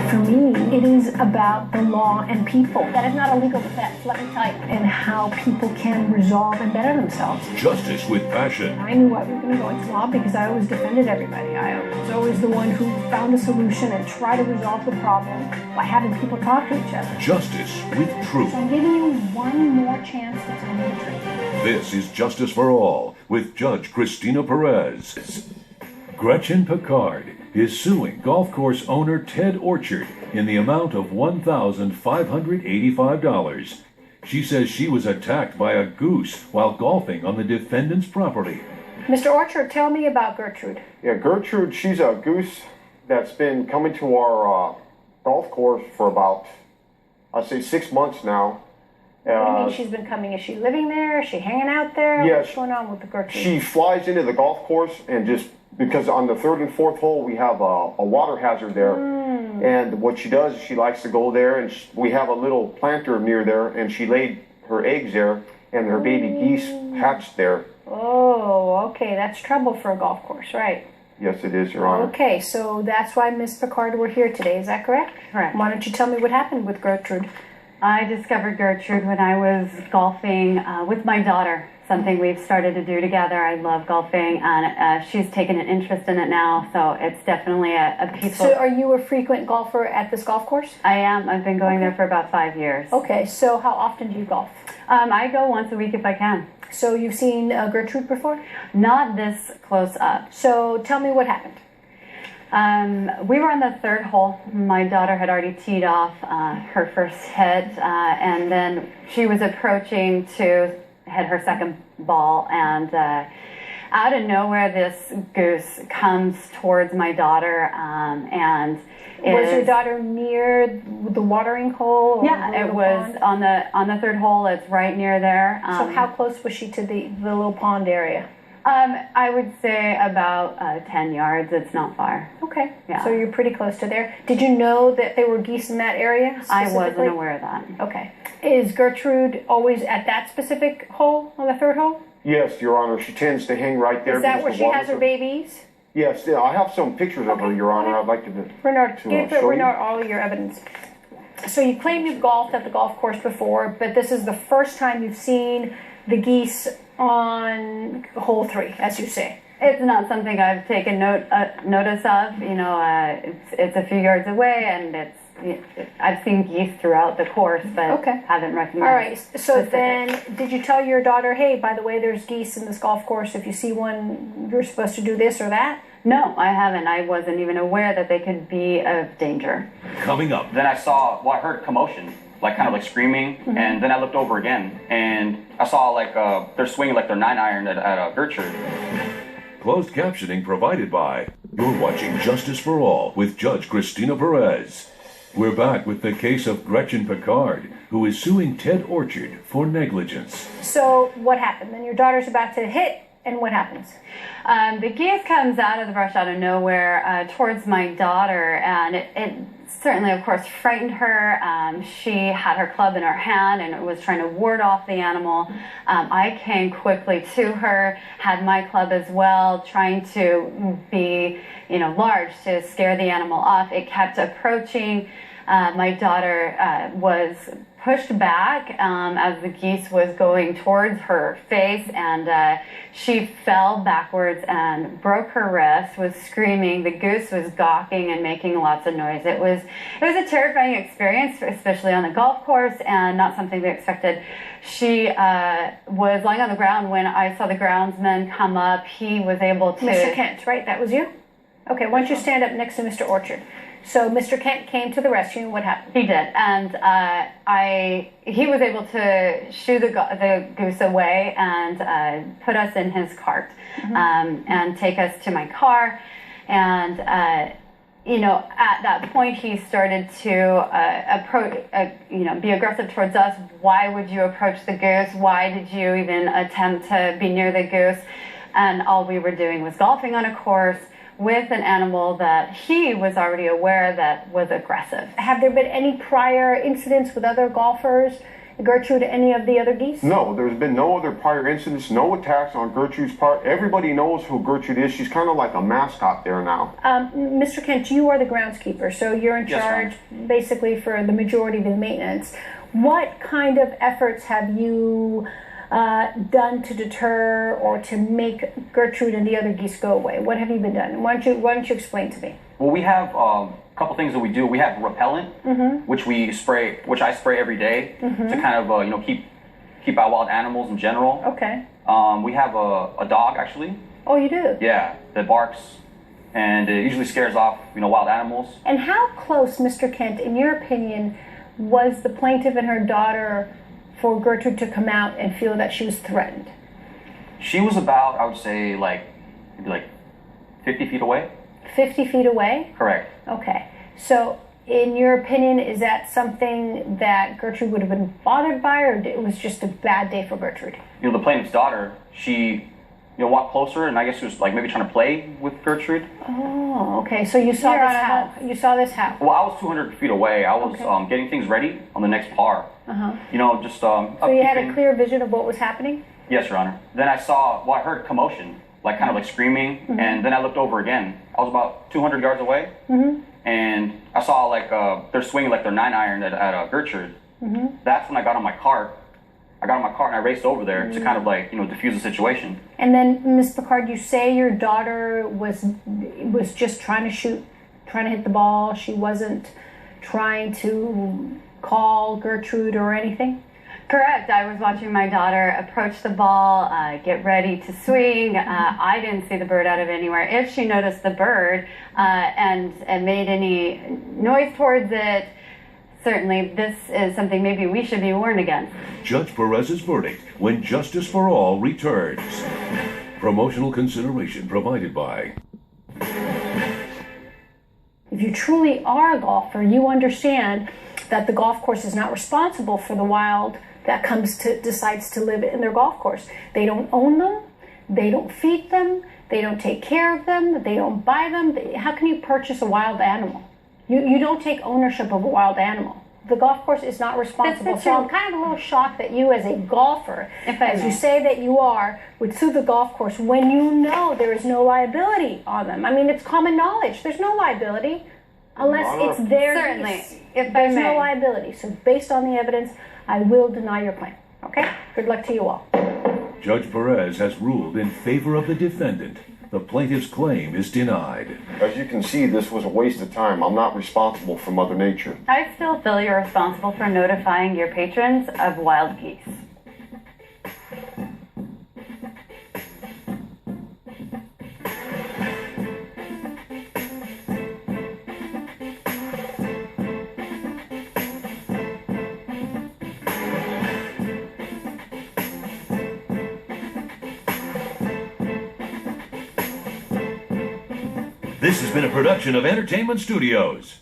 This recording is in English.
For me, it is about the law and people. That is not a legal defense, let me tell you. And how people can resolve and better themselves. Justice with passion. I knew I was going to go into law because I always defended everybody. I was always the one who found a solution and tried to resolve the problem by having people talk to each other. Justice with truth. So I'm giving you one more chance to tell me the truth. This is Justice for All with Judge Cristina Perez. Gretchen Picard is suing golf course owner Ted Orchard in the amount of $1,585. She says she was attacked by a goose while golfing on the defendant's property. Mr. Orchard, tell me about Gertrude. Yeah, Gertrude, she's a goose that's been coming to our golf course for about, I'd say, 6 months now. What do you mean she's been coming? Is she living there? Is she hanging out there? Yeah, what's going on with the Gertrude? She flies into the golf course and just, because on the third and fourth hole we have a water hazard there. And what she does is she likes to go there, and we have a little planter near there, and she laid her eggs there, and her baby geese hatched there. Oh, okay. That's trouble for a golf course, right? Yes, it is, Your Honor. Okay, so that's why Miss Picard, we're here today. Is that correct? Correct. Why don't you tell me what happened with Gertrude? I discovered Gertrude when I was golfing with my daughter, something we've started to do together. I love golfing, and she's taken an interest in it now, so it's definitely a peaceful... So are you a frequent golfer at this golf course? I am. I've been going there for about 5 years. Okay, so how often do you golf? I go once a week if I can. So you've seen Gertrude before? Not this close up. So tell me what happened. We were on the third hole. My daughter had already teed off her first hit, and then she was approaching to hit her second ball, and out of nowhere this goose comes towards my daughter, and was your daughter near the watering hole? Or yeah, it was on the third hole. It's right near there. So how close was she to the little pond area? I would say about 10 yards. It's not far. Okay. Yeah. So you're pretty close to there. Did you know that there were geese in that area? I wasn't aware of that. Okay. Is Gertrude always at that specific hole, on the third hole? Yes, Your Honor. She tends to hang right there. Is that where she has her babies? Yes, yeah, I have some pictures of her, Your Honor. I'd like to Renard, give show Renard all your evidence. So you claim you've golfed at the golf course before, but this is the first time you've seen the geese on hole 3, as you say. It's not something I've taken notice of. You know, it's a few yards away, and I've seen geese throughout the course, but haven't recognized. All right. So then, did you tell your daughter, hey, by the way, there's geese in this golf course. If you see one, you're supposed to do this or that? No, I haven't. I wasn't even aware that they could be of danger. Coming up. Then I heard commotion, like kind of like screaming, and then I looked over again, and I saw like they're swinging like their 9-iron at Gertrude. Closed captioning provided by... You're watching Justice for All with Judge Cristina Perez. We're back with the case of Gretchen Picard, who is suing Ted Orchard for negligence. So what happened? Then your daughter's about to hit, and what happens? The geese comes out of the brush out of nowhere towards my daughter, and it certainly, of course, frightened her. She had her club in her hand and was trying to ward off the animal. I came quickly to her, had my club as well, trying to be, large to scare the animal off. It kept approaching. My daughter was pushed back as the geese was going towards her face, and she fell backwards and broke her wrist, was screaming. The goose was gawking and making lots of noise. It was a terrifying experience, especially on the golf course, and not something we expected. She was lying on the ground when I saw the groundsman come up. He was able to... Mr. Kent, right? That was you? Okay, why don't you stand up next to Mr. Orchard? So Mr. Kent came to the rescue, and what happened? He did, and he was able to shoo the goose away and put us in his cart and take us to my car. And at that point, he started to be aggressive towards us. Why would you approach the goose? Why did you even attempt to be near the goose? And all we were doing was golfing on a course with an animal that he was already aware that was aggressive. Have there been any prior incidents with other golfers Gertrude, any of the other geese? No, there's been no other prior incidents, no attacks on Gertrude's part. Everybody knows who Gertrude is. She's kind of like a mascot there now. Mr. Kent, you are the groundskeeper, so you're in Yes, charge basically for the majority of the maintenance. What kind of efforts have you done to deter or to make Gertrude and the other geese go away? What have you been done? Why don't you explain to me? Well, we have a couple things that we do. We have repellent, which I spray every day to kind of keep out wild animals in general. Okay. We have a dog actually. Oh, you do? Yeah, that barks, and it usually scares off wild animals. And how close, Mr. Kent, in your opinion, was the plaintiff and her daughter for Gertrude to come out and feel that she was threatened? She was about, I would say, maybe 50 feet away. 50 feet away? Correct. Okay. So, in your opinion, is that something that Gertrude would have been bothered by, or it was just a bad day for Gertrude? The plaintiff's daughter, she walked closer, and I guess she was maybe trying to play with Gertrude. Oh, okay. So you saw this how? You saw this how? Well, I was 200 feet away. I was getting things ready on the next par. Just So you had a clear vision of what was happening? Yes, Your Honor. Then I heard commotion, kind of screaming, and then I looked over again. I was about 200 yards away, and I saw they're swinging their 9-iron at Gertrude. That's when I got on my cart. I got on my cart and I raced over there to kind of diffuse the situation. And then, Ms. Picard, you say your daughter was just trying to hit the ball. She wasn't trying to call Gertrude or anything? Correct. I was watching my daughter approach the ball, get ready to swing. I didn't see the bird out of anywhere. If she noticed the bird and made any noise towards it, certainly this is something maybe we should be warned against. Judge Perez's verdict when Justice for All returns. Promotional consideration provided by... If you truly are a golfer, you understand that the golf course is not responsible for the wild that decides to live in their golf course. They don't own them, they don't feed them, they don't take care of them, they don't buy them. How can you purchase a wild animal? You don't take ownership of a wild animal. The golf course is not responsible. So I'm kind of a little shocked that you, as a golfer, as you say that you are, would sue the golf course when you know there is no liability on them. I mean, it's common knowledge. There's no liability unless it's their Certainly. use. There's no liability. So based on the evidence, I will deny your claim. Okay? Good luck to you all. Judge Perez has ruled in favor of the defendant. The plaintiff's claim is denied. As you can see, this was a waste of time. I'm not responsible for Mother Nature. I still feel you're responsible for notifying your patrons of wild geese. This has been a production of Entertainment Studios.